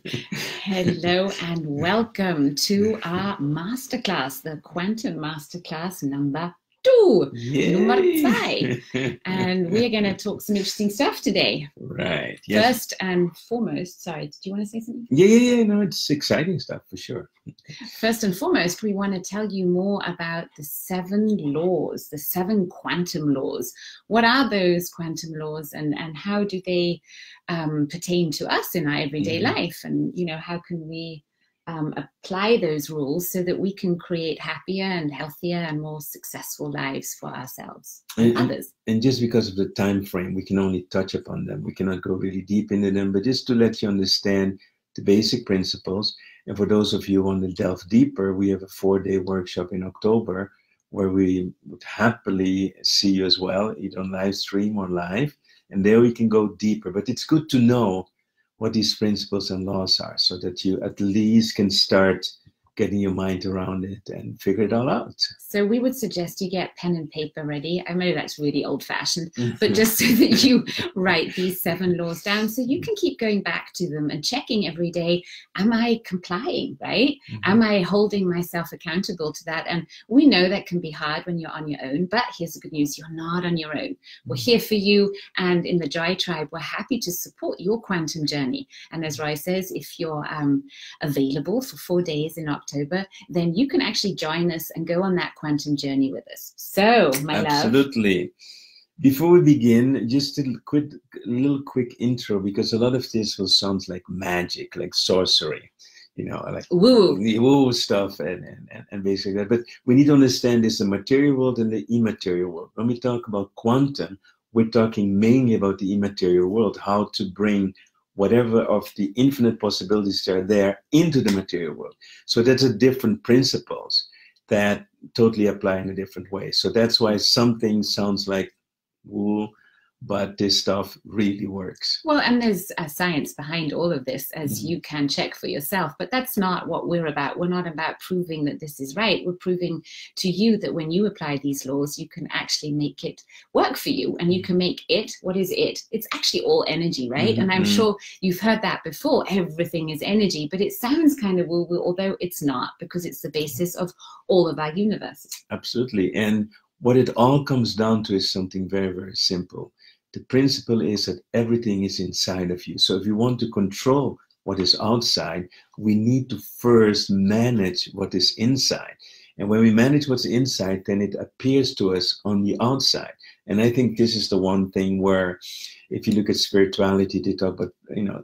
Hello and welcome to our masterclass, the Quantum Masterclass number 2, number 2. And we're going to talk some interesting stuff today. Right. Yes. First and foremost, sorry, do you want to say something? Yeah. No, it's exciting stuff for sure. First and foremost, we want to tell you more about the 7 laws, the 7 quantum laws. What are those quantum laws, and how do they pertain to us in our everyday life? And, you know, how can we apply those rules so that we can create happier and healthier and more successful lives for ourselves and others. And just because of the time frame, we can only touch upon them. We cannot go really deep into them, but just to let you understand the basic principles. And for those of you who want to delve deeper, we have a 4-day workshop in October where we would happily see you as well, either on live stream or live. And there we can go deeper. But it's good to know what these principles and laws are so that you at least can start getting your mind around it and figure it all out. So we would suggest you get pen and paper ready. I know that's really old-fashioned, but just so that you write these 7 laws down so you can keep going back to them and checking every day, am I complying, right? Am I holding myself accountable to that? And we know that can be hard when you're on your own, but here's the good news, you're not on your own. We're here for you, and in the Joy Tribe, we're happy to support your quantum journey. And as Roy says, if you're available for 4 days in October, then you can actually join us and go on that quantum journey with us. So, my love. Absolutely. Before we begin, just a little quick intro, because a lot of this will sound like magic, like sorcery, you know, like woo stuff and basically that. But we need to understand there's the material world and the immaterial world. When we talk about quantum, we're talking mainly about the immaterial world, how to bring whatever of the infinite possibilities that are there into the material world. So that's a different principles that totally apply in a different way. So that's why something sounds like woo, but this stuff really works. Well, and there's a science behind all of this, as you can check for yourself, but that's not what we're about. We're not about proving that this is right. We're proving to you that when you apply these laws, you can actually make it work for you, and you can make it, what is it? It's actually all energy, right? And I'm sure you've heard that before. Everything is energy, but it sounds kind of woo-woo, although it's not, because it's the basis of all of our universes. Absolutely. And what it all comes down to is something very, very simple. The principle is that everything is inside of you. So if you want to control what is outside, we need to first manage what is inside. And when we manage what's inside, then it appears to us on the outside. And I think this is the one thing where, if you look at spirituality, they talk about, you know,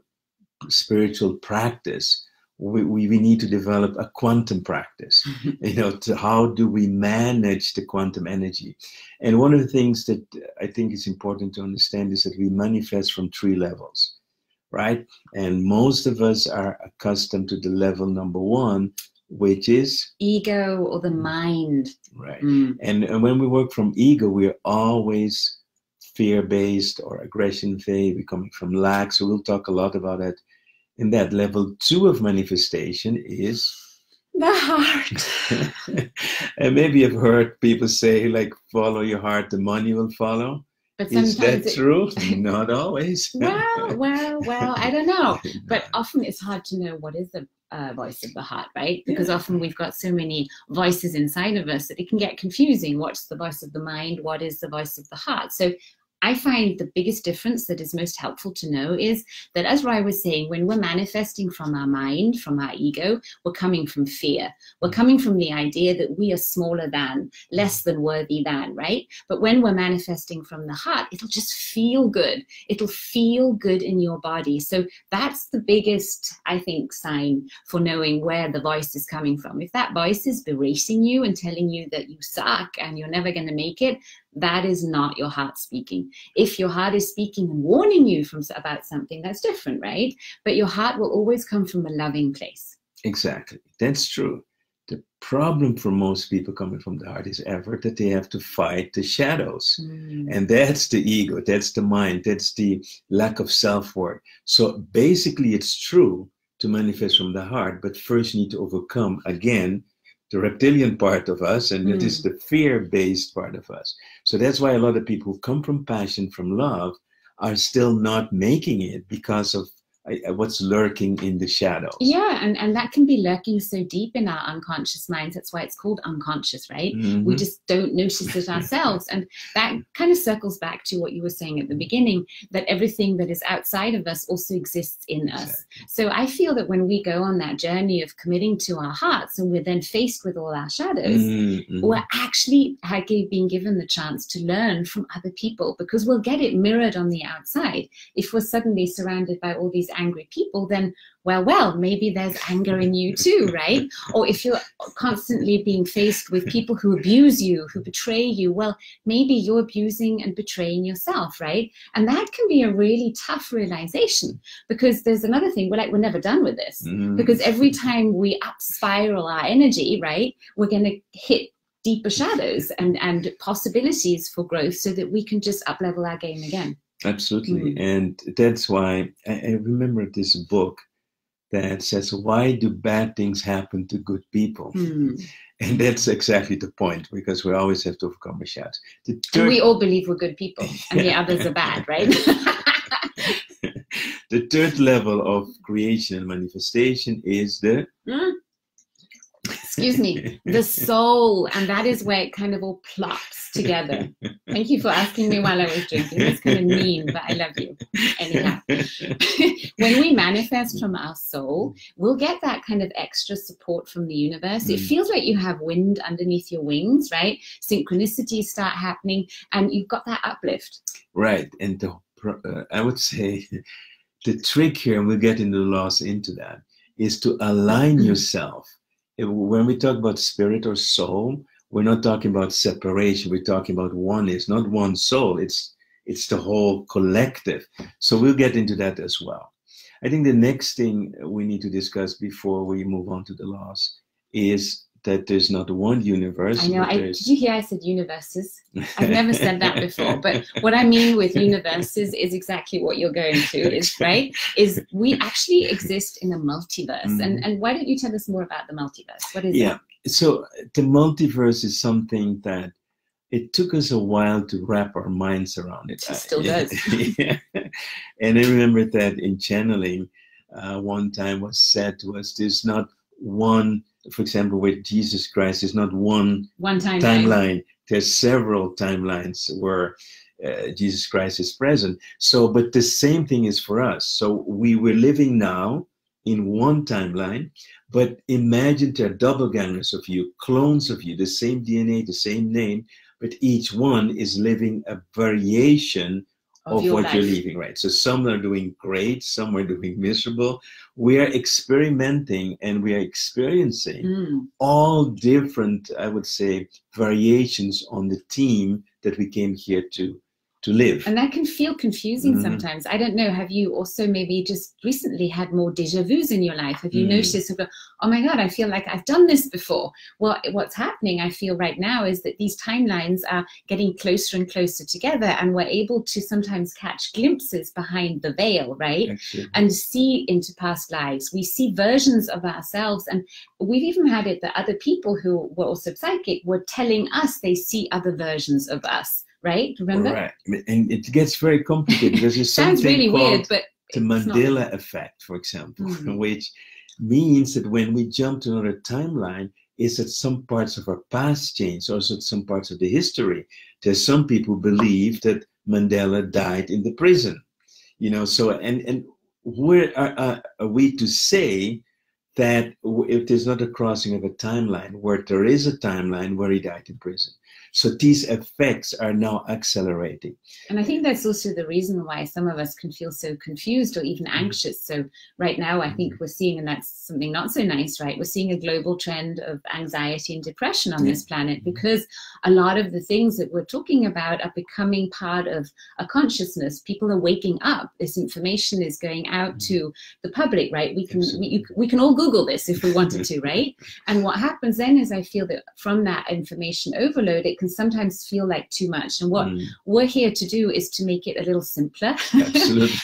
spiritual practice. We need to develop a quantum practice, you know, to how do we manage the quantum energy. And one of the things that I think is important to understand is that we manifest from 3 levels, right? And most of us are accustomed to the level number 1, which is ego, or the mind. Right. And when we work from ego, we're always fear-based or aggression-based. We're coming from lack. So we'll talk a lot about that. And that level 2 of manifestation is the heart. And maybe you've heard people say, like, follow your heart, the money will follow. But is that true? Not always. Well, I don't know. But often it's hard to know what is the voice of the heart, right? Because often we've got so many voices inside of us that it can get confusing. What's the voice of the mind? What is the voice of the heart? So I find the biggest difference that is most helpful to know is that, as Rai was saying, when we're manifesting from our mind, from our ego, we're coming from fear. We're coming from the idea that we are smaller than, less than worthy than, right? But when we're manifesting from the heart, it'll just feel good. It'll feel good in your body. So that's the biggest, I think, sign for knowing where the voice is coming from. If that voice is berating you and telling you that you suck and you're never going to make it, that is not your heart speaking. If your heart is speaking and warning you about something, that's different, right? But your heart will always come from a loving place. Exactly. That's true. The problem for most people coming from the heart is ever that they have to fight the shadows. And that's the ego, that's the mind, that's the lack of self-worth. So basically it's true to manifest from the heart, but first you need to overcome, again, the reptilian part of us, and it is the fear-based part of us. So that's why a lot of people who come from passion, from love, are still not making it because of what's lurking in the shadows. Yeah, and that can be lurking so deep in our unconscious minds. That's why it's called unconscious, right? We just don't notice it ourselves. And that kind of circles back to what you were saying at the beginning, that everything that is outside of us also exists in us. So I feel that when we go on that journey of committing to our hearts, and we're then faced with all our shadows, we're actually being given the chance to learn from other people, because we'll get it mirrored on the outside. If we're suddenly surrounded by all these angry people, then well, maybe there's anger in you too, right? Or if you're constantly being faced with people who abuse you, who betray you, well, maybe you're abusing and betraying yourself, right? And that can be a really tough realization, because there's another thing, we're never done with this, because every time we up spiral our energy, right, we're going to hit deeper shadows and possibilities for growth, so that we can just up level our game again. Absolutely. And that's why I remember this book that says, why do bad things happen to good people? And that's exactly the point, because we always have to overcome the shadows. And we all believe we're good people, and the others are bad, right? The third level of creation and manifestation is the... Excuse me, the soul. And that is where it kind of all plops together. Thank you for asking me while I was drinking. That's kind of mean, but I love you. Anyhow, when we manifest from our soul, we'll get that kind of extra support from the universe. It feels like you have wind underneath your wings, right? Synchronicities start happening, and you've got that uplift. Right. And I would say the trick here, and we'll get into the laws into that, is to align yourself. When we talk about spirit or soul, we're not talking about separation. We're talking about oneness, not one soul. It's the whole collective. So we'll get into that as well. I think the next thing we need to discuss before we move on to the laws is that there's not one universe. I know. Did you hear I said universes? I've never said that before. But what I mean with universes is exactly what you're going to, is right? Is we actually exist in a multiverse. And why don't you tell us more about the multiverse? What is it? So the multiverse is something that it took us a while to wrap our minds around it. It still does. And I remember that in channeling, one time was said to us, there's not one, for example, with Jesus Christ, there's not one timeline. There's several timelines where Jesus Christ is present. So, but the same thing is for us. So we were living now in one timeline, but imagine there are doppelgangers of you, clones of you, the same DNA, the same name, but each one is living a variation of what you're living, right? So some are doing great, some are doing miserable. We are experimenting and we are experiencing all different, I would say, variations on the theme that we came here to live. And that can feel confusing sometimes. I don't know, have you also maybe just recently had more deja vus in your life? Have you noticed, oh my God, I feel like I've done this before? Well, what's happening, I feel right now, is that these timelines are getting closer and closer together, and we're able to sometimes catch glimpses behind the veil, right? Excellent. And see into past lives. We see versions of ourselves, and we've even had it that other people who were also psychic were telling us they see other versions of us. Right? Remember? Right. And it gets very complicated because there's something sounds really weird, but the Mandela effect, for example, which means that when we jump to another timeline, is that some parts of our past change, also some parts of the history. There's some people believe that Mandela died in the prison, you know. So and where are we to say that if there's not a crossing of a timeline, where there is a timeline where he died in prison? So these effects are now accelerating. And I think that's also the reason why some of us can feel so confused or even anxious. So right now, I think we're seeing, and that's something not so nice, right? We're seeing a global trend of anxiety and depression on this planet, because a lot of the things that we're talking about are becoming part of a consciousness. People are waking up. This information is going out to the public, right? We can all Google this if we wanted to, right? And what happens then is I feel that from that information overload, it can sometimes feel like too much. And what we're here to do is to make it a little simpler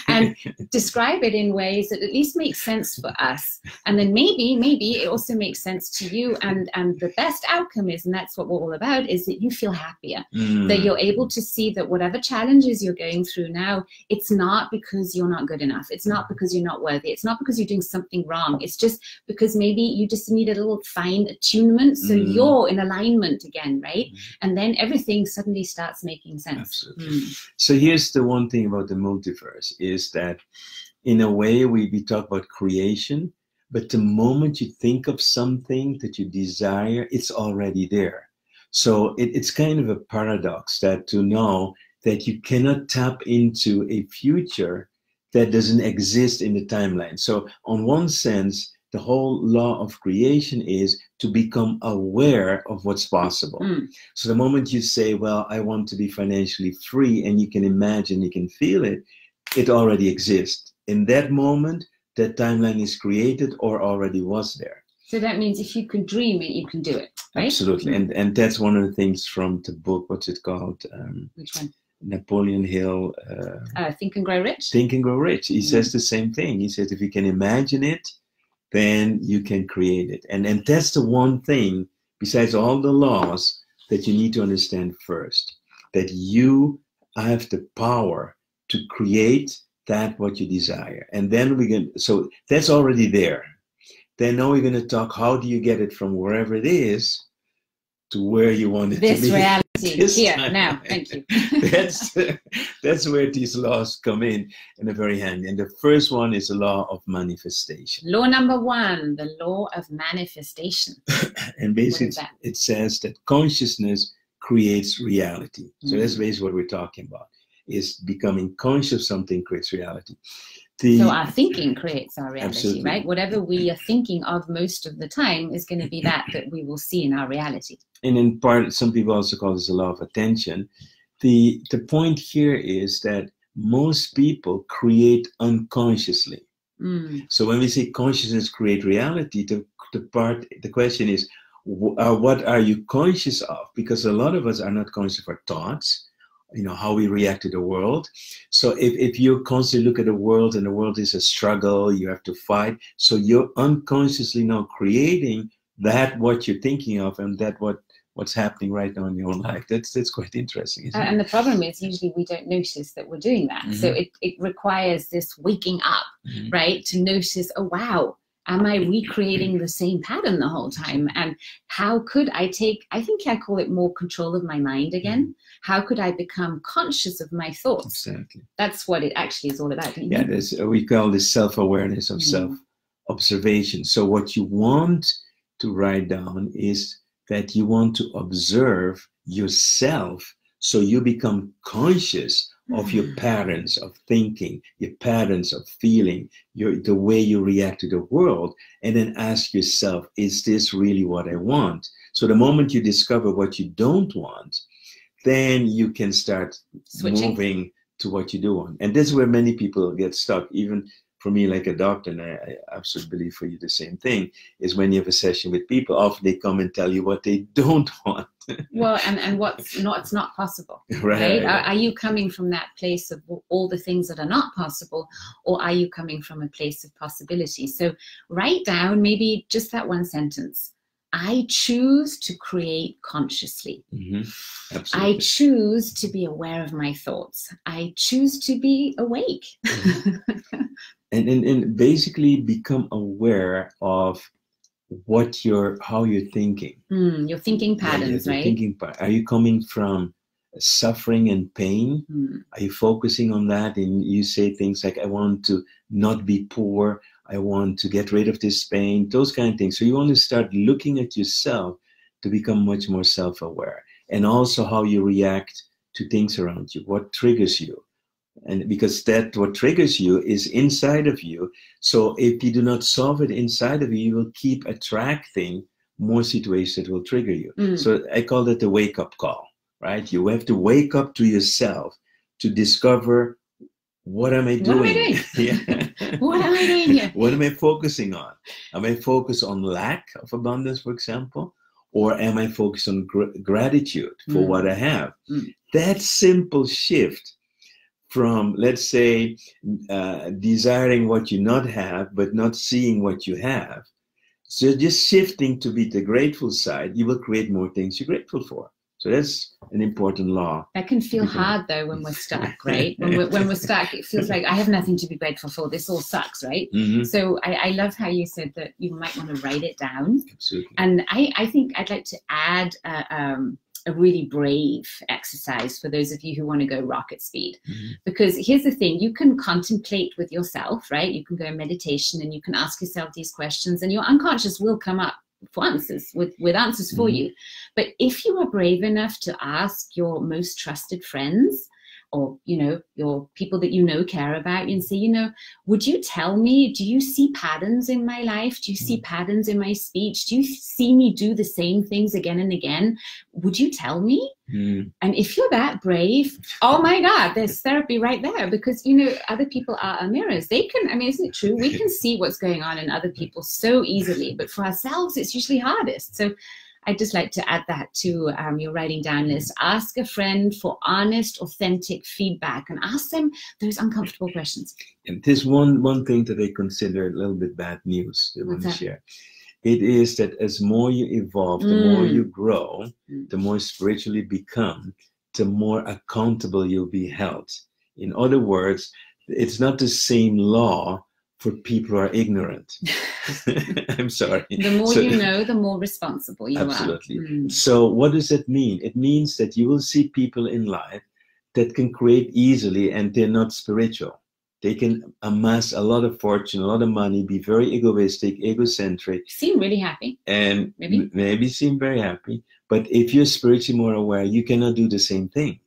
and describe it in ways that at least make sense for us. And then maybe it also makes sense to you. And the best outcome is, and that's what we're all about, is that you feel happier, that you're able to see that whatever challenges you're going through now, it's not because you're not good enough. It's not because you're not worthy. It's not because you're doing something wrong. It's just because maybe you just need a little fine attunement so you're in alignment again, right? And then everything suddenly starts making sense. Absolutely. So here's the one thing about the multiverse is that in a way we talk about creation, but the moment you think of something that you desire, it's already there. So it's kind of a paradox that to know that you cannot tap into a future that doesn't exist in the timeline. So on one sense, the whole law of creation is to become aware of what's possible. So the moment you say, well, I want to be financially free, and you can imagine, you can feel it, it already exists. In that moment, that timeline is created or already was there. So that means if you can dream it, you can do it, right? Absolutely. And that's one of the things from the book, what's it called? Which one? Napoleon Hill. Think and Grow Rich? Think and Grow Rich. He says the same thing. He says, if you can imagine it, then you can create it. And that's the one thing, besides all the laws, that you need to understand first, that you have the power to create that what you desire. And then so that's already there. Then now we're going to talk, how do you get it from wherever it is to where you want it to be? This reality here, now, thank you. That's where these laws come in a very handy. And the first one is the law of manifestation. Law number one, the law of manifestation. And basically it says that consciousness creates reality. So that's basically what we're talking about, is becoming conscious of something creates reality. So our thinking creates our reality, Absolutely. right? Whatever we are thinking of most of the time is going to be that we will see in our reality. And in part, some people also call this a law of attention. The point here is that most people create unconsciously. So when we say consciousness create reality, the question is, what are you conscious of? Because a lot of us are not conscious of our thoughts, how we react to the world. So if you constantly look at the world and the world is a struggle, you have to fight. So you're unconsciously now creating that what you're thinking of, and that what's happening right now in your own life. That's quite interesting. Isn't it? And the problem is usually we don't notice that we're doing that. So it requires this waking up, right? To notice, oh, wow, am I recreating the same pattern the whole time? And how could I take, I think I call it more control of my mind again. How could I become conscious of my thoughts? Exactly. That's what it actually is all about. Yeah, we call this self-awareness of self-observation. So what you want to write down is that you want to observe yourself, so you become conscious of your patterns of thinking, your patterns of feeling, the way you react to the world, and then ask yourself, is this really what I want? So the moment you discover what you don't want, then you can start moving to what you do want. And this is where many people get stuck. Even for me, like a doctor, and I absolutely believe for you the same thing, is when you have a session with people, often they come and tell you what they don't want. Well, and what's not, it's not possible, right? Are you coming from that place of all the things that are not possible, or are you coming from a place of possibility? So write down maybe just that one sentence. I choose to create consciously. Absolutely. I choose to be aware of my thoughts. I choose to be awake. And basically become aware of how you're thinking. Your thinking patterns, right? Are you coming from suffering and pain? Are you focusing on that? And you say things like, I want to not be poor. I want to get rid of this pain, those kind of things. So you want to start looking at yourself to become much more self-aware, and also how you react to things around you, what triggers you. And because what triggers you is inside of you. So if you do not solve it inside of you, you will keep attracting more situations that will trigger you. So I call that the wake-up call, right? You have to wake up to yourself to discover what am I doing? Yeah. What am I doing here? What am I focusing on? Am I focused on lack of abundance, for example? Or am I focused on gratitude for what I have? That simple shift from, let's say, desiring what you not have, but not seeing what you have. So just shifting to be the grateful side, you will create more things you're grateful for. So that's an important law. That can feel hard though when we're stuck, right? When we're stuck, it feels like I have nothing to be grateful for. This all sucks, right? So I love how you said that you might want to write it down. Absolutely. And I think I'd like to add a really brave exercise for those of you who want to go rocket speed. Because here's the thing, you can contemplate with yourself, right? You can go in meditation and you can ask yourself these questions and your unconscious will come up for answers, with answers for you. But if you are brave enough to ask your most trusted friends, or your people that care about you, and say, would you tell me, do you see patterns in my life? Do you see patterns in my speech? Do you see me do the same ththings again and again? Would you tell me? And if you're that brave, oh my God, there's therapy right there, because other people are our mirrors. They can, isn't it true? We can see what's going on in other people so easily, but for ourselves, it's usually hardest. So I'd just like to add that to your writing down list. Ask a friend for honest, authentic feedback and ask them those uncomfortable questions. And there's one thing that I consider a little bit bad news that I want to share. It is that as more you evolve, the more you grow, the more spiritually become, the more accountable you'll be held. In other words, it's not the same law for people who are ignorant. I'm sorry. The more you know, the more responsible you are. Absolutely. So what does that mean? It means that you will see people in life that can create easily and they're not spiritual. They can amass a lot of fortune, a lot of money, be very egoistic, egocentric. Seem really happy. And maybe seem very happy. But if you're spiritually more aware, you cannot do the same thing.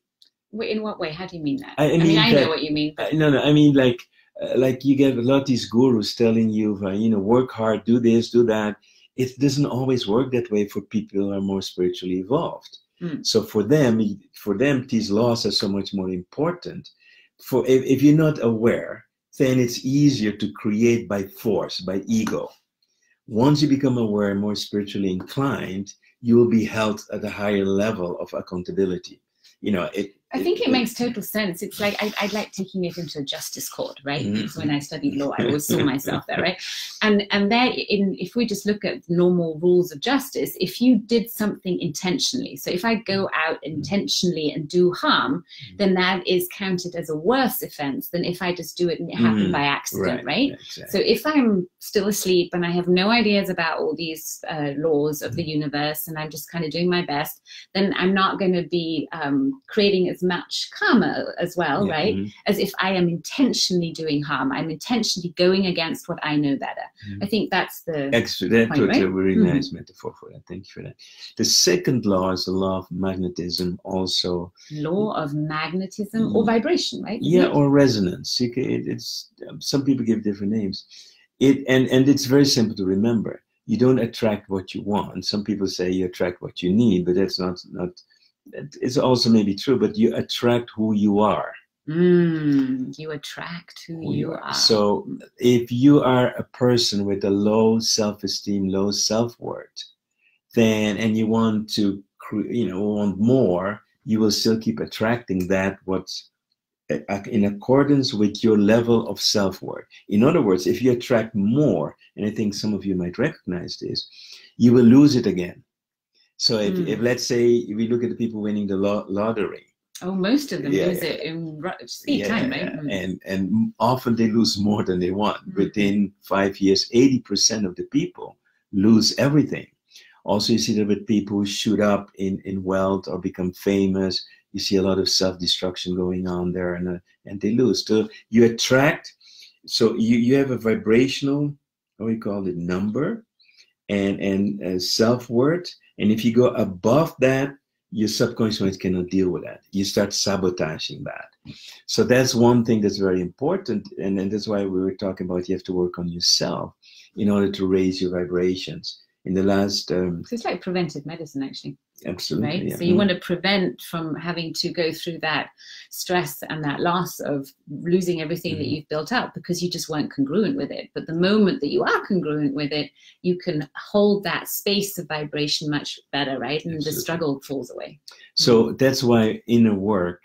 Wait, in what way? How do you mean that? I know what you mean. No, I mean like you get a lot of these gurus telling you, work hard, do this, do that. It doesn't always work that way for people who are more spiritually evolved. So for them, these laws are so much more important. For if you're not aware, then it's easier to create by force, by ego. Once you become aware and more spiritually inclined, you will be held at a higher level of accountability. I think it makes total sense. It's like I'd like taking it into a justice court, right? So when I studied law, I always saw myself there, right? And there, if we just look at normal rules of justice, if you did something intentionally, so if I go out intentionally and do harm, then that is counted as a worse offense than if I just do it and it happened by accident, right? Exactly. So if I'm still asleep and I have no ideas about all these laws of the universe and I'm just kind of doing my best, then I'm not going to be creating as much karma as well, right? As if I am intentionally doing harm. I'm intentionally going against what I know better. I think that's the extra. That's point, right? a very nice metaphor for that. Thank you for that. The second law is the law of magnetism. Also, law of magnetism or vibration, right? Or resonance. It's some people give different names. And it's very simple to remember. You don't attract what you want. Some people say you attract what you need, but that's not. It's also maybe true, but you attract who you are. You attract who you are. So if you are a person with a low self-esteem, low self-worth, and you want to, want more, you will still keep attracting that what's in accordance with your level of self-worth. In other words, if you attract more, and I think some of you might recognize this, you will lose it again. So if let's say we look at the people winning the lottery. Oh, most of them lose it in speed time, right? And often they lose more than they want. Within 5 years, 80% of the people lose everything. Also, you see that with people who shoot up in wealth or become famous, you see a lot of self-destruction going on there, and they lose. So you attract, so you have a vibrational, what we call it, number, and self-worth. And if you go above that, your subconscious mind cannot deal with that. You start sabotaging that. So that's one thing that's very important. And that's why we were talking about you have to work on yourself in order to raise your vibrations. in the last. So it's like preventive medicine, actually. Absolutely. Right. Yeah. So you want to prevent from having to go through that stress and that loss of losing everything that you've built up because you just weren't congruent with it. But the moment that you are congruent with it, you can hold that space of vibration much better, right? And the struggle falls away. So that's why inner work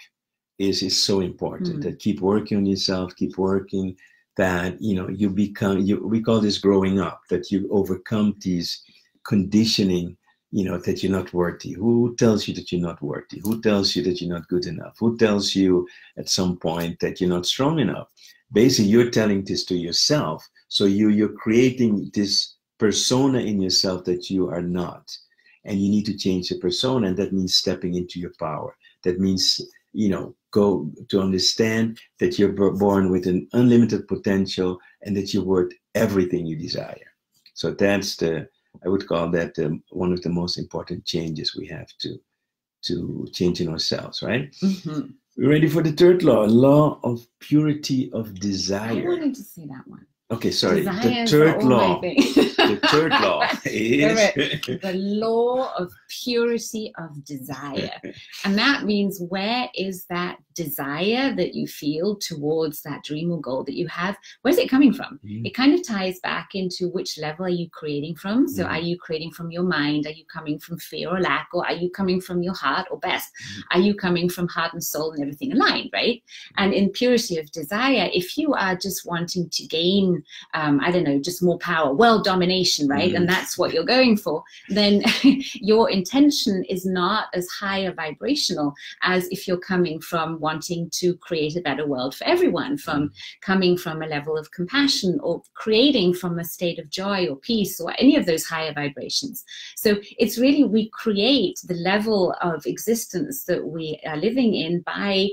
is so important. That keep working on yourself, keep working. That you become. We call this growing up. That you overcome these conditioning. That you're not worthy. Who tells you that you're not worthy? Who tells you that you're not good enough? Who tells you at some point that you're not strong enough? Basically, you're telling this to yourself. So you're creating this persona in yourself that you are not. And you need to change the persona. And that means stepping into your power. That means, go to understand that you're born with an unlimited potential and that you're worth everything you desire. So that's I would call that one of the most important changes we have to change in ourselves, right? We're ready for the third law of purity of desire. I wanted to see that one. Okay, sorry. Desires The third law. The third law is the law of purity of desire. And that means, where is that desire that you feel towards that dream or goal that you have? Where's it coming from? It kind of ties back into which level are you creating from? So are you creating from your mind? Are you coming from fear or lack? Or are you coming from your heart? Or best, are you coming from heart and soul and everything aligned, right? And in purity of desire, if you are just wanting to gain, I don't know, just more power, world domination, right? And that's what you're going for, then your intention is not as high a vibrational as if you're coming from wanting to create a better world for everyone, from coming from a level of compassion or creating from a state of joy or peace or any of those higher vibrations. So it's really, we create the level of existence that we are living in by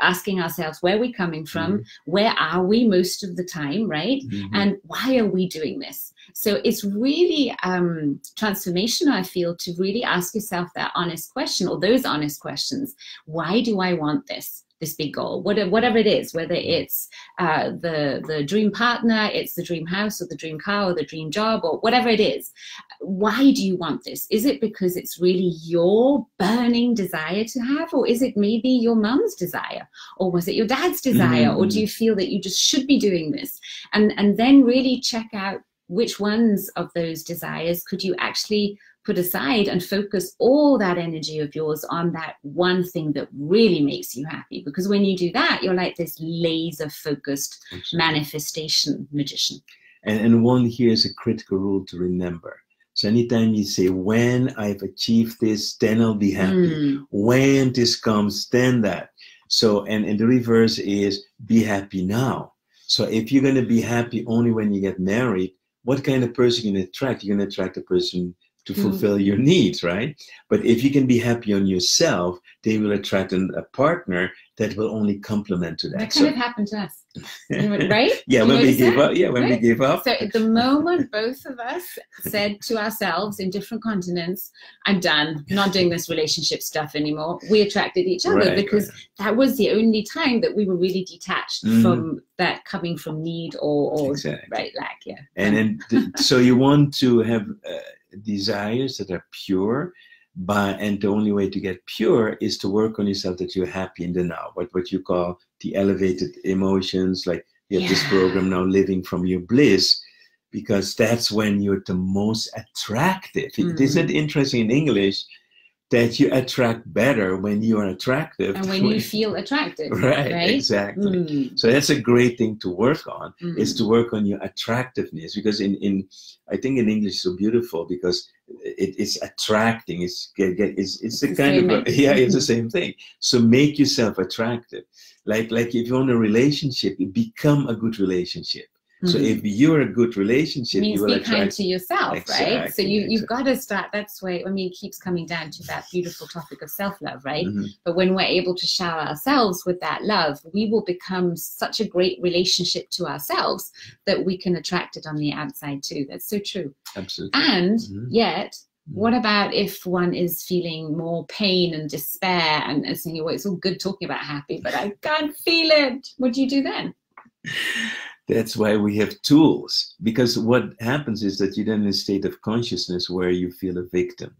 asking ourselves where we're coming from, where are we most of the time, right? And why are we doing this? So it's really transformational, I feel, to really ask yourself that honest question, or those honest questions. Why do I want this big goal, whatever it is, whether it's the dream partner, it's the dream house or the dream car or the dream job or whatever it is. Why do you want this? Is it because it's really your burning desire to have, or is it maybe your mom's desire, or was it your dad's desire, or do you feel that you just should be doing this? And then really check out which ones of those desires could you actually put aside and focus all that energy of yours on that one thing that really makes you happy. Because when you do that, you're like this laser focused manifestation magician. And one here is a critical rule to remember. So anytime you say, when I've achieved this, then I'll be happy. When this comes, then that. So, and the reverse is be happy now. So if you're going to be happy only when you get married, what kind of person are you going to attract? You're going to attract a person to fulfill your needs, right? But if you can be happy on yourself, they will attract a partner that will only complement to that. That kind of happened to us, right? Yeah, when we gave up. Yeah, when we gave up. So at the moment both of us said to ourselves in different continents, I'm done, not doing this relationship stuff anymore, we attracted each other because that was the only time that we were really detached from that coming from need or lack. Yeah. And then so you want to have desires that are pure, and the only way to get pure is to work on yourself that you're happy in the now, what you call the elevated emotions. Like you have this program now, Living from Your Bliss, because that's when you're the most attractive. Isn't it interesting in English that you attract better when you are attractive and when you feel attractive, right? Exactly. So that's a great thing to work on, is to work on your attractiveness, because I think in English so beautiful because it's attracting. It's the kind of it's the same thing. So make yourself attractive. Like if you're in a relationship, you become a good relationship. So if you're a good relationship, it means you will be kind to yourself, exactly, right? So you've got to start. That's why it keeps coming down to that beautiful topic of self-love, right? But when we're able to shower ourselves with that love, we will become such a great relationship to ourselves that we can attract it on the outside too. That's so true. Absolutely. And yet, what about if one is feeling more pain and despair and saying, well, it's all good talking about happy, but I can't feel it. What do you do then? That's why we have tools, because what happens is that you're then in a state of consciousness where you feel a victim.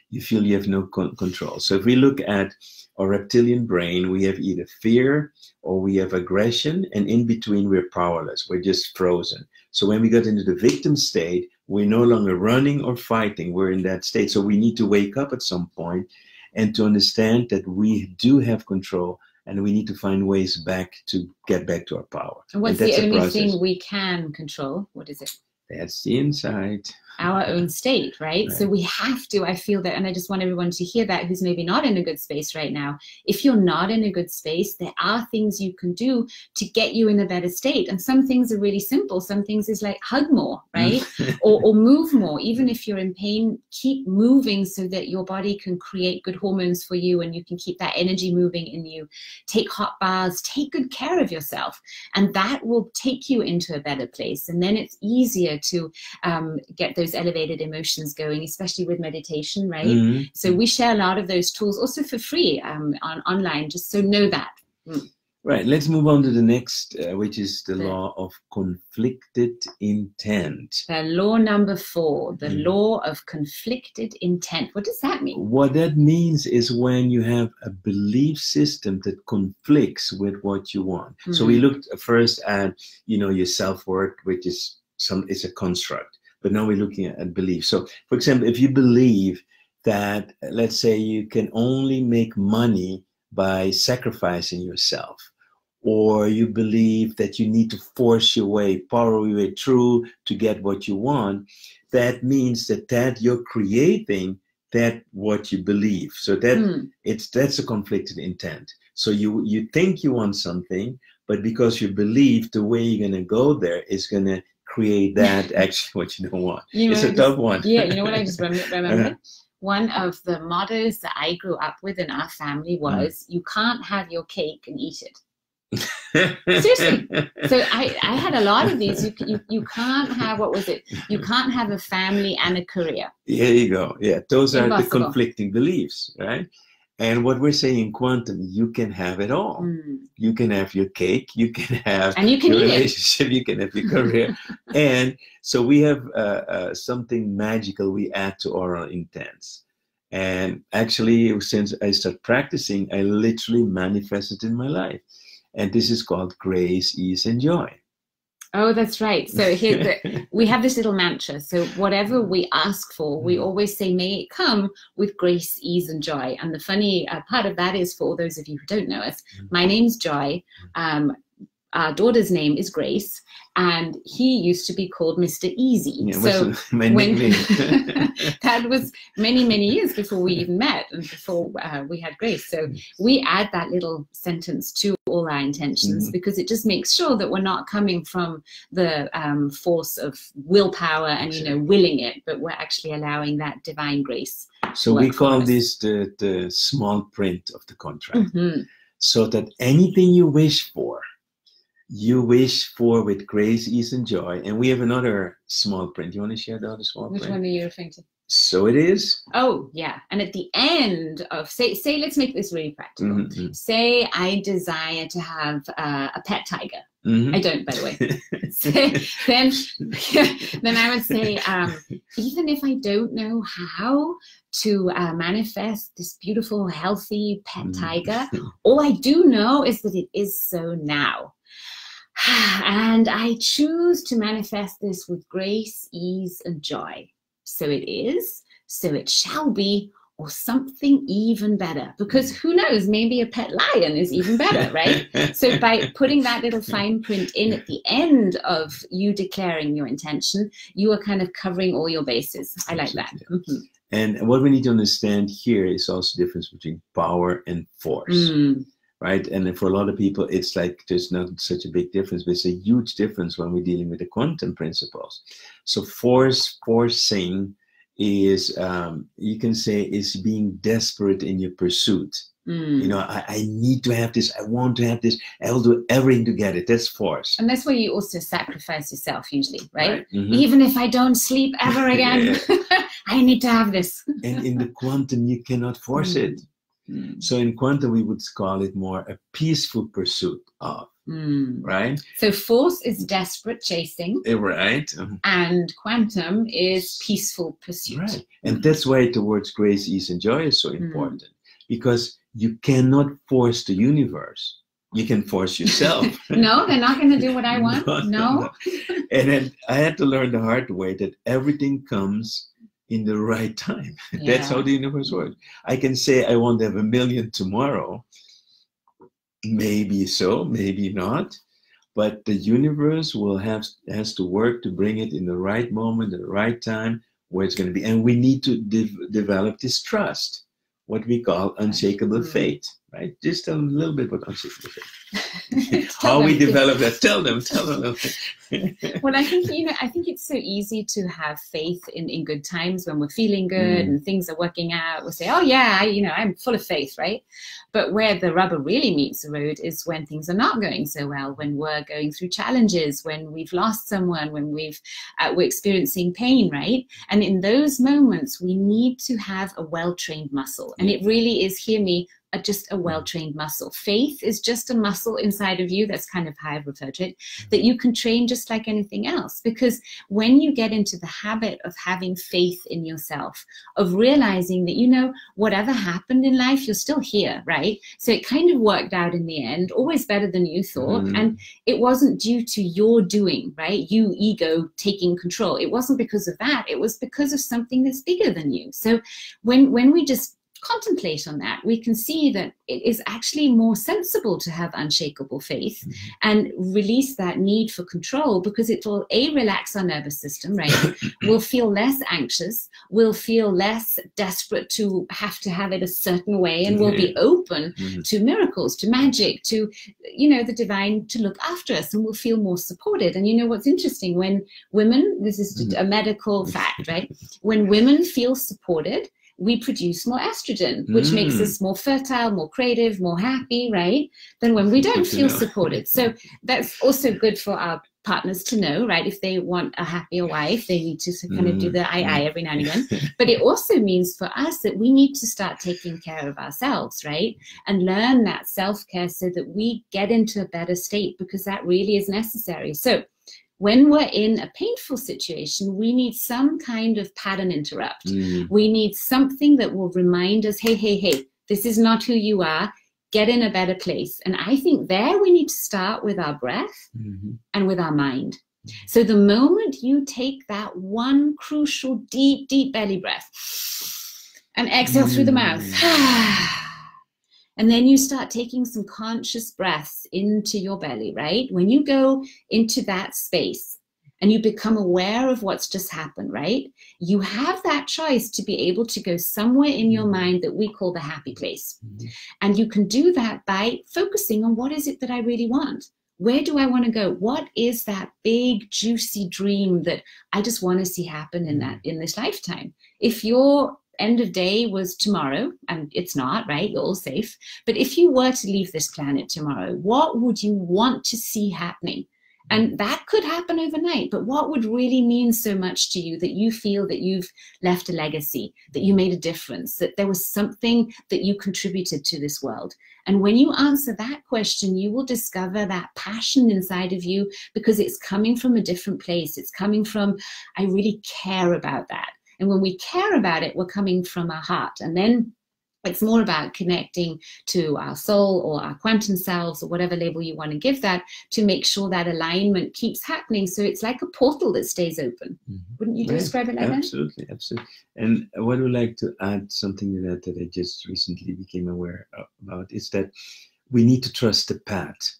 You feel you have no control. So if we look at our reptilian brain, we have either fear or we have aggression, and in between we're powerless. We're just frozen. So when we get into the victim state, we're no longer running or fighting. We're in that state. So we need to wake up at some point and to understand that we do have control, and we need to find ways back to get back to our power. And what's the only thing we can control? What is it? That's the inside. Our own state, right? So we have to, I feel that, and I just want everyone to hear that who's maybe not in a good space right now. If you're not in a good space, there are things you can do to get you in a better state. And some things are really simple. Some things is like hug more, right? or move more. Even if you're in pain, keep moving so that your body can create good hormones for you and you can keep that energy moving in you. Take hot baths, take good care of yourself. And that will take you into a better place. And then it's easier to get those elevated emotions going, especially with meditation, right? So we share a lot of those tools also for free online, just so know that. Right, let's move on to the next, which is the law of conflicted intent. The law number 4, the law of conflicted intent. What does that mean? What that means is when you have a belief system that conflicts with what you want. So we looked first at, your self-worth, which is it's a construct. But now we're looking at belief. So, for example, if you believe that, let's say, you can only make money by sacrificing yourself, or you believe that you need to force your way, power your way through to get what you want, that means that you're creating that what you believe. So that's a conflicted intent. So you think you want something, but because you believe the way you're going to go there is going to create that actually what you don't want. It's a tough one. Yeah, you know what I just remember? One of the mottos that I grew up with in our family was, you can't have your cake and eat it. Seriously. So I had a lot of these. You can't have, what was it? You can't have a family and a career. Here you go. Yeah, those are Impossible. the conflicting beliefs, right? And what we're saying in quantum, you can have it all. You can have your cake, you can have and you can your eat relationship, you can have your career. And so we have something magical we add to our intents. And actually, since I started practicing, I literally manifested in my life. And this is called grace, ease, and joy. Oh, that's right. So here we have this little mantra. So whatever we ask for, we always say, may it come with grace, ease, and joy. And the funny part of that is, for all those of you who don't know us, my name's Joy. Our daughter's name is Grace, and he used to be called Mr. Easy. Yeah, so my nickname. That was many, many years before we even met and before we had Grace. So we add that little sentence to all our intentions because it just makes sure that we're not coming from the force of willpower and, willing it, but we're actually allowing that divine grace. So we call this the small print of the contract. So that anything you wish for with grace, ease, and joy. And we have another small print. You want to share the other small print? Which one are you referring to? So it is. Oh, yeah. And at the end of, say, let's make this really practical. Say I desire to have a pet tiger. I don't, by the way. Then I would say, even if I don't know how to manifest this beautiful, healthy pet tiger, all I do know is that it is so now. And I choose to manifest this with grace, ease, and joy. So it is, so it shall be, or something even better. Because who knows, maybe a pet lion is even better, right? So by putting that little fine print in at the end of you declaring your intention, you are kind of covering all your bases. I like that. And what we need to understand here is also the difference between power and force. Right? And for a lot of people, it's like there's not such a big difference, but it's a huge difference when we're dealing with the quantum principles. So forcing is, you can say, is being desperate in your pursuit. I need to have this, I want to have this, I will do everything to get it. That's force. And that's where you also sacrifice yourself usually, right? Even if I don't sleep ever again, I need to have this. And in the quantum, you cannot force it. So in quantum, we would call it more a peaceful pursuit of. right? So force is desperate chasing. Right. And quantum is peaceful pursuit. Right. And that's why towards grace, ease, and joy is so important. Because you cannot force the universe. You can force yourself. No, they're not going to do what I want. No. And then I had to learn the hard way that everything comes in the right time. Yeah. That's how the universe works. I can say I want to have 1 million tomorrow. Maybe so, maybe not. But the universe has to work to bring it in the right moment, at the right time, where it's going to be. And we need to develop this trust, what we call unshakable faith, right? Just a little bit about unshakable faith. How we develop that. Tell them. Well, I think it's so easy to have faith in good times when we're feeling good and things are working out. We'll say, oh yeah, I'm full of faith, right? But where the rubber really meets the road is when things are not going so well, when we're going through challenges, when we've lost someone, when we're experiencing pain, right? And in those moments, we need to have a well-trained muscle. And it really is, hear me, just a well-trained muscle. Faith is just a muscle inside of you. That's kind of how I've referred to it, that you can train just like anything else. Because when you get into the habit of having faith in yourself, of realizing that, whatever happened in life, you're still here, right? So it kind of worked out in the end, always better than you thought. And it wasn't due to your doing, right? You ego taking control. It wasn't because of that. It was because of something that's bigger than you. So when we just contemplate on that, we can see that it is actually more sensible to have unshakable faith and release that need for control, because it will relax our nervous system, right? We'll feel less anxious, we'll feel less desperate to have it a certain way, and we'll be open to miracles, to magic, to the divine to look after us, and we'll feel more supported. And what's interesting, when women, this is a medical fact, right? When women feel supported, we produce more estrogen, which makes us more fertile, more creative, more happy, right? Than when we don't feel supported. So that's also good for our partners to know, right? If they want a happier wife, they need to kind of do the I every now and again. But it also means for us that we need to start taking care of ourselves, right? And learn that self-care so that we get into a better state, because that really is necessary. So when we're in a painful situation, we need some kind of pattern interrupt. We need something that will remind us, hey, this is not who you are. Get in a better place. And I think there we need to start with our breath and with our mind. So the moment you take that one crucial deep, deep belly breath and exhale through the mouth, and then you start taking some conscious breaths into your belly, right? When you go into that space and you become aware of what's just happened, right? You have that choice to be able to go somewhere in your mind that we call the happy place. And you can do that by focusing on, what is it that I really want? Where do I want to go? What is that big, juicy dream that I just want to see happen in this lifetime? If your end of day was tomorrow, and it's not, right? You're all safe. But if you were to leave this planet tomorrow, what would you want to see happening? And that could happen overnight, but what would really mean so much to you that you feel that you've left a legacy, that you made a difference, that there was something that you contributed to this world? And when you answer that question, you will discover that passion inside of you, because it's coming from a different place. It's coming from, I really care about that. And when we care about it, we're coming from our heart. And then it's more about connecting to our soul or our quantum selves, or whatever label you want to give that, to make sure that alignment keeps happening. So it's like a portal that stays open. Wouldn't you describe it like that? Absolutely. And I would like to add something to that I just recently became aware about, is that we need to trust the path.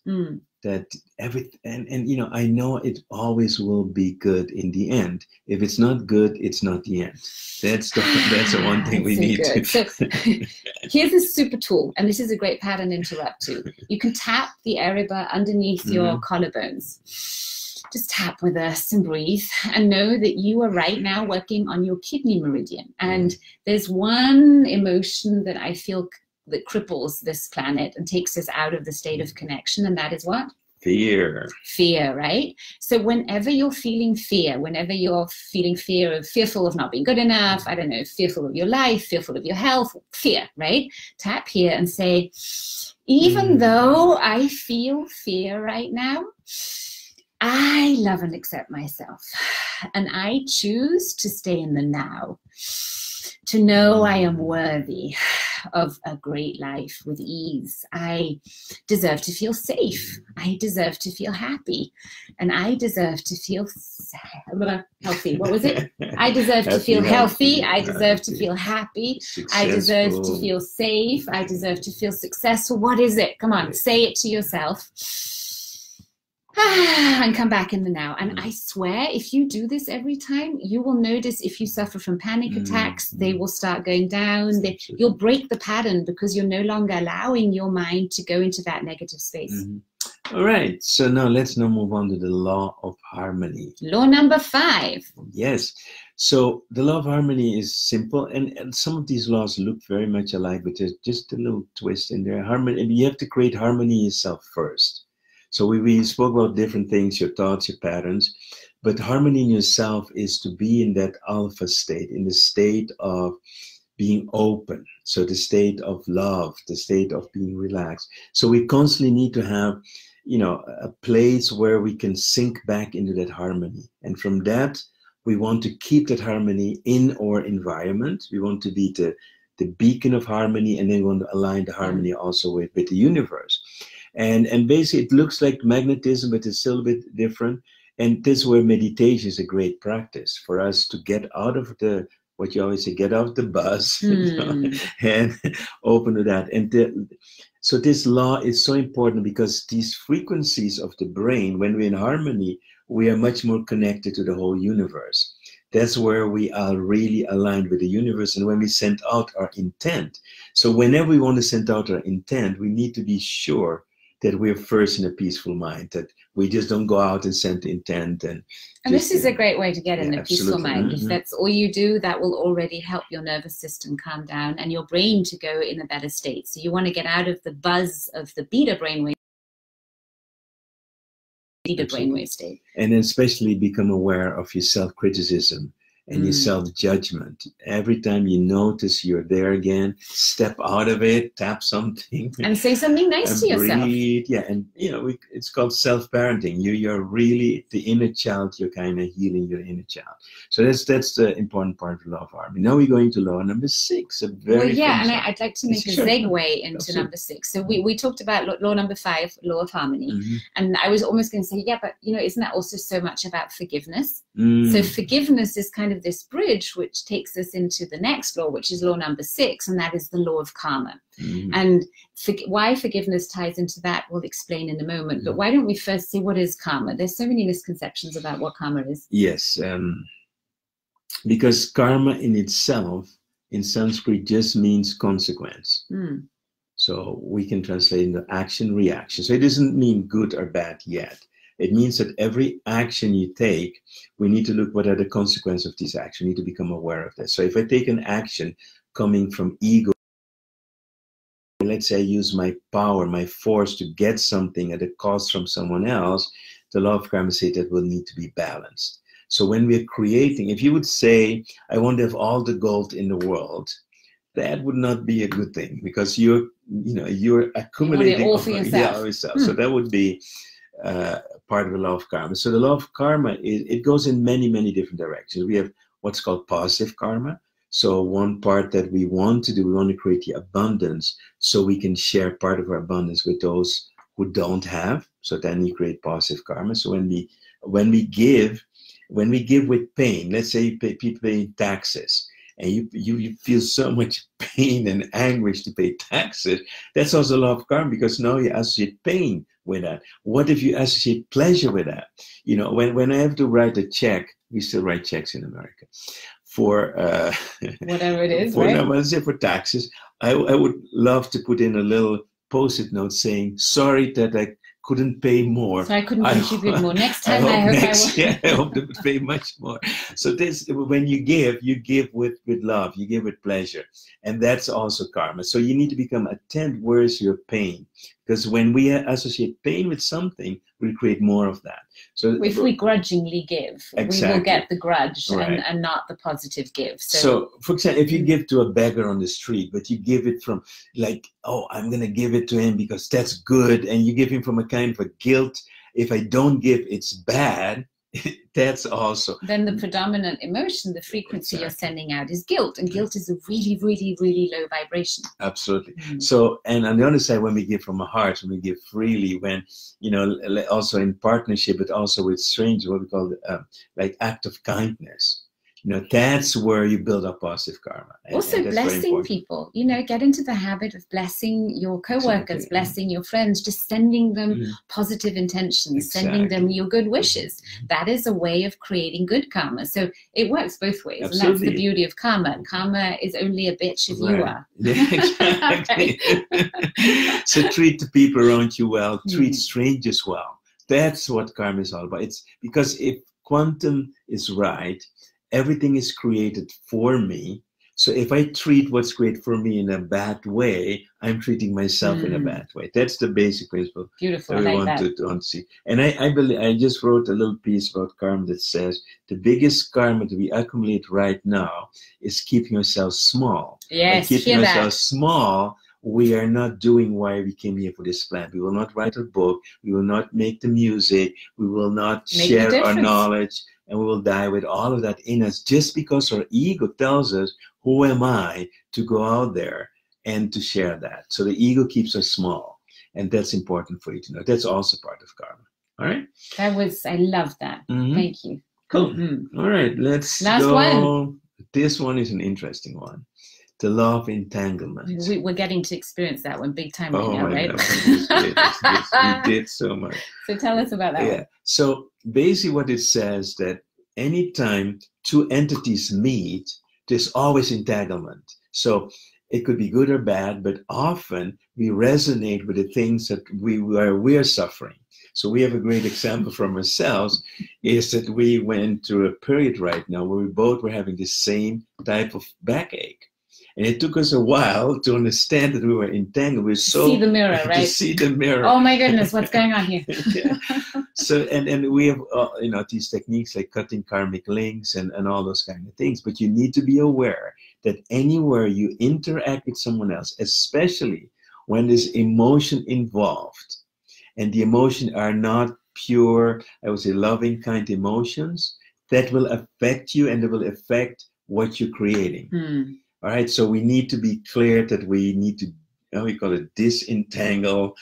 That I know it always will be good in the end. If it's not good, it's not the end. That's the one thing we need to. So here's a super tool, and this is a great pattern interrupt too. You can tap the area underneath your collarbones. Just tap with us and breathe, and know that you are right now working on your kidney meridian. And there's one emotion that I feel that cripples this planet and takes us out of the state of connection, and that is what? Fear, right? So whenever you're feeling fear, fearful of not being good enough, I don't know, fearful of your life, fearful of your health, fear, right? Tap here and say, Even though I feel fear right now, I love and accept myself. And I choose to stay in the now, to know I am worthy of a great life with ease. I deserve to feel safe. I deserve to feel happy. And I deserve to feel healthy. What was it? I deserve to feel healthy. I deserve to feel happy. I deserve to feel safe. I deserve to feel successful. What is it? Come on, say it to yourself. And come back in the now. And I swear, if you do this every time, you will notice if you suffer from panic attacks, they will start going down. You'll break the pattern because you're no longer allowing your mind to go into that negative space. All right. So now let's move on to the law of harmony. Law number 5. Yes. So the law of harmony is simple. And some of these laws look very much alike, but there's just a little twist in there. Harmony. And you have to create harmony yourself first. So we spoke about different things, your thoughts, your patterns, but harmony in yourself is to be in that alpha state, in the state of being open. So the state of love, the state of being relaxed. So we constantly need to have, a place where we can sink back into that harmony. And from that, we want to keep that harmony in our environment. We want to be the beacon of harmony, and then we want to align the harmony also with the universe. And basically, it looks like magnetism, but it's still a bit different. And this is where meditation is a great practice for us to get out of what you always say, get out of the bus, and open to that. And so this law is so important because these frequencies of the brain, when we're in harmony, we are much more connected to the whole universe. That's where we are really aligned with the universe. And when we send out our intent, so whenever we want to send out our intent, we need to be sure that we're first in a peaceful mind, that we just don't go out and send intent. And this is a great way to get in a peaceful mind. If that's all you do, that will already help your nervous system calm down and your brain to go in a better state. So you want to get out of the buzz of the beta brainwave state. And especially become aware of your self-criticism and your self-judgment. Every time you notice you're there again, step out of it, tap something. And say something nice to yourself. Yeah, and it's called self-parenting. You're really the inner child, you're kind of healing your inner child. So that's the important part of law of harmony. Now we're going to law number 6. And I'd like to make a segue into number 6. So we talked about law number 5, law of harmony. And I was almost going to say, yeah, but isn't that also so much about forgiveness? So forgiveness is kind of this bridge which takes us into the next law, which is law number 6, and that is the law of karma. And why forgiveness ties into that, we'll explain in a moment. But why don't we first see what is karma? There's so many misconceptions about what karma is. Yes, because karma in itself, in Sanskrit, just means consequence. So we can translate into action, reaction. So it doesn't mean good or bad yet. It means that every action you take, we need to look what are the consequences of this action. We need to become aware of that. So if I take an action coming from ego, let's say I use my power, my force to get something at a cost from someone else, the law of karma says that will need to be balanced. So when we're creating, if you would say, I want to have all the gold in the world, that would not be a good thing because you're accumulating all for yourself. So that would be part of the law of karma. So the law of karma, it goes in many, many different directions. We have what's called positive karma. So one part that we want to do, we want to create the abundance so we can share part of our abundance with those who don't have. So then we create positive karma. So when we give with pain, let's say people pay taxes, and you feel so much pain and anguish to pay taxes, that's also a law of karma because now you associate pain with that. What if you associate pleasure with that? When I have to write a check, we still write checks in America, for whatever it is, right? Let's say for taxes, I would love to put in a little post-it note saying, sorry that I couldn't pay more. So I couldn't contribute more. Next time I hope I will. Yeah, I hope to pay much more. So this, when you give with love, you give with pleasure. And that's also karma. So you need to become attentive. Where is your pain? Because when we associate pain with something, we create more of that. So if we grudgingly give, exactly. we will get the grudge, right. and not the positive give. So, for example, if you give to a beggar on the street, but you give it from like, oh, I'm going to give it to him because that's good, and you give him from a kind of a guilt, if I don't give, it's bad, that's also... Then the predominant emotion, the frequency exactly. you're sending out is guilt, and guilt is a really, really, really low vibration. Absolutely. So, and on the other side, when we give from a heart, when we give freely, when, you know, also in partnership, but also with strangers, what we call like act of kindness. You know, that's where you build up positive karma. Also, blessing people. You know, get into the habit of blessing your co-workers, exactly. blessing your friends, just sending them positive intentions, exactly. sending them your good wishes. That is a way of creating good karma. So it works both ways. Absolutely. And that's the beauty of karma. Karma is only a bitch if you are. Yeah, exactly. So treat the people around you well, treat strangers well. That's what karma is all about. It's because if quantum is right, everything is created for me. So if I treat what's great for me in a bad way, I'm treating myself in a bad way. That's the basic principle. Beautiful. That we want to see. And I believe, I just wrote a little piece about karma that says the biggest karma that we accumulate right now is keeping ourselves small. Yes, by keeping ourselves small, we are not doing why we came here for this planet. We will not write a book. We will not make the music. We will not share our knowledge. And we will die with all of that in us just because our ego tells us, who am I to go out there and to share that? So the ego keeps us small. And that's important for you to know. That's also part of karma. All right? I love that. Thank you. Cool. All right, let's go. One. This one is an interesting one. The law of entanglement. We're getting to experience that one big time right now, right? We did so much. So tell us about that one. So basically what it says that anytime two entities meet, there's always entanglement. So it could be good or bad, but often we resonate with the things that we're suffering. So we have a great example from ourselves is that we went through a period right now where we both were having the same type of backache. And it took us a while to understand that we were entangled. We see the mirror, right? To see the mirror. Oh my goodness, what's going on here? So, and we have, you know, these techniques like cutting karmic links and all those kind of things. But you need to be aware that anywhere you interact with someone else, especially when there's emotion involved, and the emotion are not pure, I would say, loving kind emotions, that will affect you and it will affect what you're creating. All right, so we need to be clear that we need to, we call it disentangle,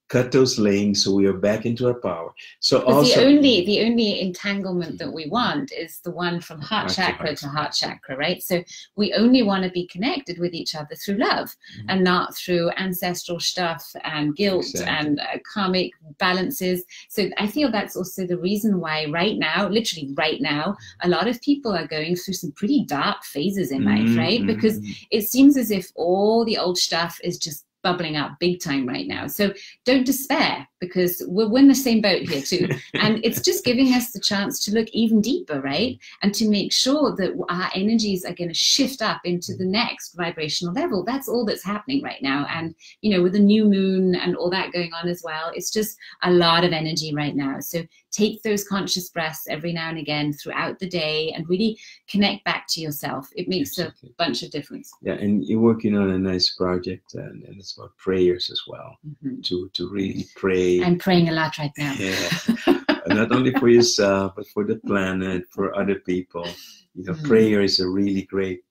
cut those links so we are back into our power. So also the only entanglement that we want is the one from heart chakra to heart chakra, right? So we only want to be connected with each other through love and not through ancestral stuff and guilt and karmic balances. So I feel that's also the reason why right now, literally right now, a lot of people are going through some pretty dark phases in life, right? Because it seems as if all the old stuff is just bubbling up big time right now. So don't despair, because we're in the same boat here too. And it's just giving us the chance to look even deeper, right? And to make sure that our energies are going to shift up into the next vibrational level. That's all that's happening right now. And, you know, with the new moon and all that going on as well, it's just a lot of energy right now. So take those conscious breaths every now and again throughout the day and really connect back to yourself. It makes a bunch of difference. Yeah, and you're working on a nice project, and it's about prayers as well, to really pray. I'm praying a lot right now. Yeah, not only for yourself, but for the planet, for other people. You know, prayer is a really great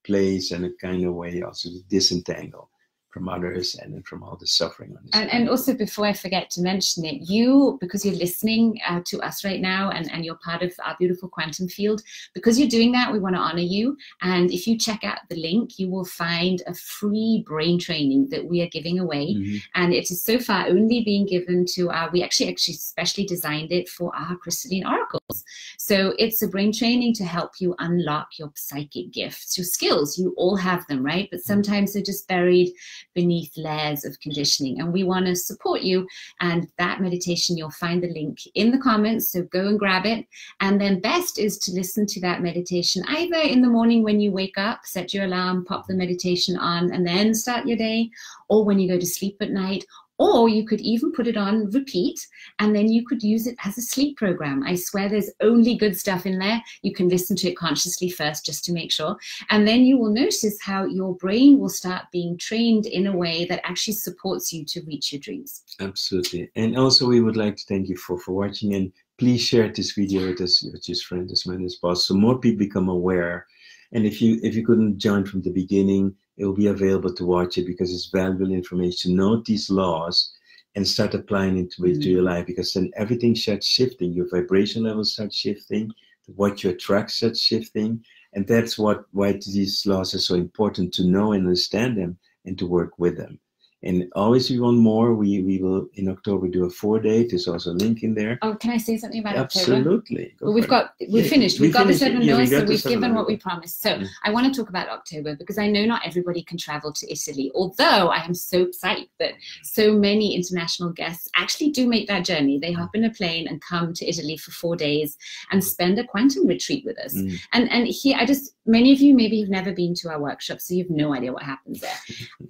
place and a kind of way also to disentangle from others and from all the suffering on this and also, before I forget to mention it, you, because you're listening to us right now and you're part of our beautiful quantum field, because you're doing that, we want to honor you. And if you check out the link, you will find a free brain training that we are giving away. And it is so far only being given to our, we actually specially designed it for our crystalline oracles. So it's a brain training to help you unlock your psychic gifts, your skills. You all have them, right? But sometimes they're just buried beneath layers of conditioning, and we want to support you. And that meditation, you'll find the link in the comments, so go and grab it. And then best is to listen to that meditation either in the morning when you wake up, set your alarm, pop the meditation on, and then start your day, or when you go to sleep at night, Or you could even put it on repeat, and then you could use it as a sleep program. I swear there's only good stuff in there. You can listen to it consciously first just to make sure. And then you will notice how your brain will start being trained in a way that actually supports you to reach your dreams. Absolutely. And also we would like to thank you for watching, and please share this video with your friends as many as possible, so more people become aware. And if you couldn't join from the beginning, it will be available to watch it, because it's valuable information. Note these laws and start applying it to your life, because then everything starts shifting. Your vibration levels start shifting. What you attract starts shifting. And that's why these laws are so important, to know and understand them and to work with them. And always, if you want more, we will in October do a 4-day. There's also a link in there. Oh, can I say something about Absolutely. October? Well, we've finished. We've got the 7 days, so we've given what we days. promised. So I want to talk about October, because I know not everybody can travel to Italy, although I am so psyched that so many international guests actually do make that journey. They hop in a plane and come to Italy for 4 days and spend a quantum retreat with us. And here, many of you maybe have never been to our workshop, so you have no idea what happens there.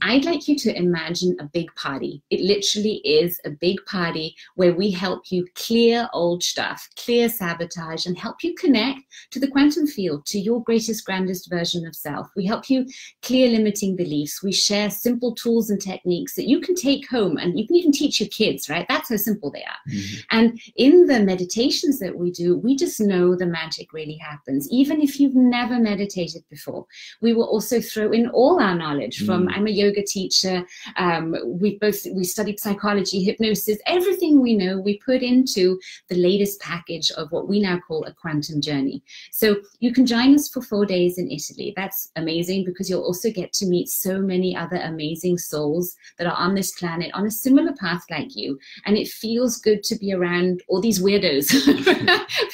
I'd like you to imagine a big party. It literally is a big party where we help you clear old stuff, clear sabotage, and help you connect to the quantum field, to your greatest, grandest version of self. We help you clear limiting beliefs. We share simple tools and techniques that you can take home, and you can even teach your kids, right? That's how simple they are. And in the meditations that we do, we just know the magic really happens. Even if you've never meditated before, we will also throw in all our knowledge from, I'm a yoga teacher, we studied psychology, hypnosis, everything we know, we put into the latest package of what we now call a quantum journey. So you can join us for 4 days in Italy. That's amazing, because you'll also get to meet so many other amazing souls that are on this planet on a similar path like you. And it feels good to be around all these weirdos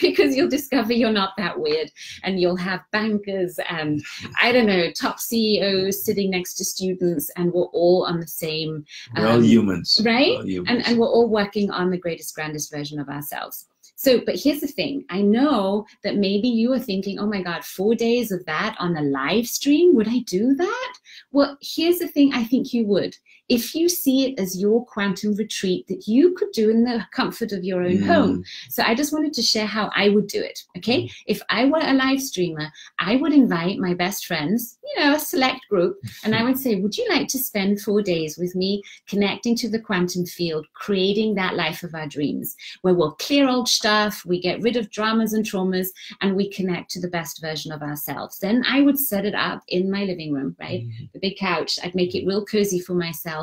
because you'll discover you're not that weird, and you'll have bankers and, I don't know, top CEOs sitting next to students, and we're all on the same, we're all humans, right? All humans. And we're all working on the greatest, grandest version of ourselves. So, but here's the thing. I know that maybe you are thinking, oh my God, 4 days of that on a live stream, would I do that? Well, here's the thing. I think you would. If you see it as your quantum retreat that you could do in the comfort of your own home. So I just wanted to share how I would do it, okay? If I were a live streamer, I would invite my best friends, a select group, and I would say, would you like to spend 4 days with me connecting to the quantum field, creating that life of our dreams, where we'll clear old stuff, we get rid of dramas and traumas, and we connect to the best version of ourselves. Then I would set it up in my living room, right? The big couch. I'd make it real cozy for myself.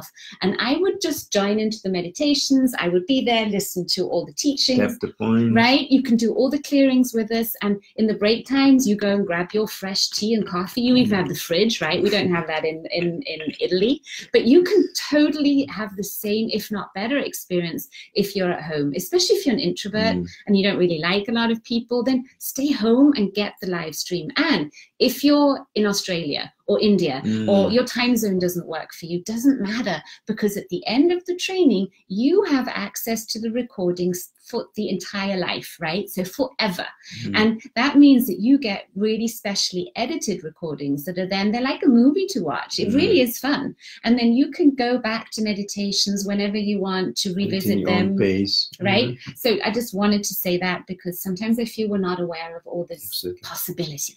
And I would just join into the meditations. I would be there, listen to all the teachings, right? You can do all the clearings with us. And in the break times, you go and grab your fresh tea and coffee. You even have the fridge, right? We don't have that in Italy. But you can totally have the same, if not better, experience if you're at home, especially if you're an introvert and you don't really like a lot of people. Then stay home and get the live stream. And if you're in Australia or India, or your time zone doesn't work for you, doesn't matter, because at the end of the training, you have access to the recordings for the entire life, right? So forever. And that means that you get really specially edited recordings that are then, they're like a movie to watch. It really is fun. And then you can go back to meditations whenever you want to revisit them, right? So I just wanted to say that, because sometimes I feel we're not aware of all this possibility.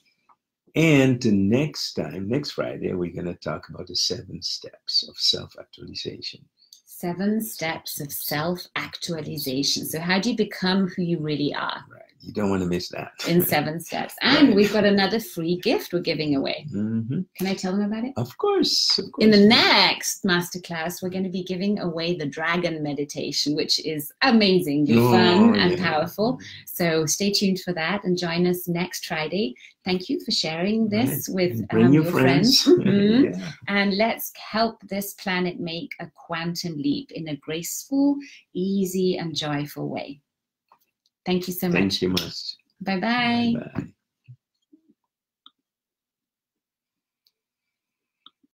And the next Friday, we're going to talk about the 7 steps of self-actualization. 7 steps of self-actualization. So how do you become who you really are? Right. You don't want to miss that. In 7 steps. And we've got another free gift we're giving away. Can I tell them about it? Of course. In the next masterclass, we're going to be giving away the dragon meditation, which is amazingly fun and powerful. So stay tuned for that and join us next Friday. Thank you for sharing this with your friends. And let's help this planet make a quantum leap in a graceful, easy, and joyful way. Thank you so much. Thank you much. Bye-bye. Bye-bye.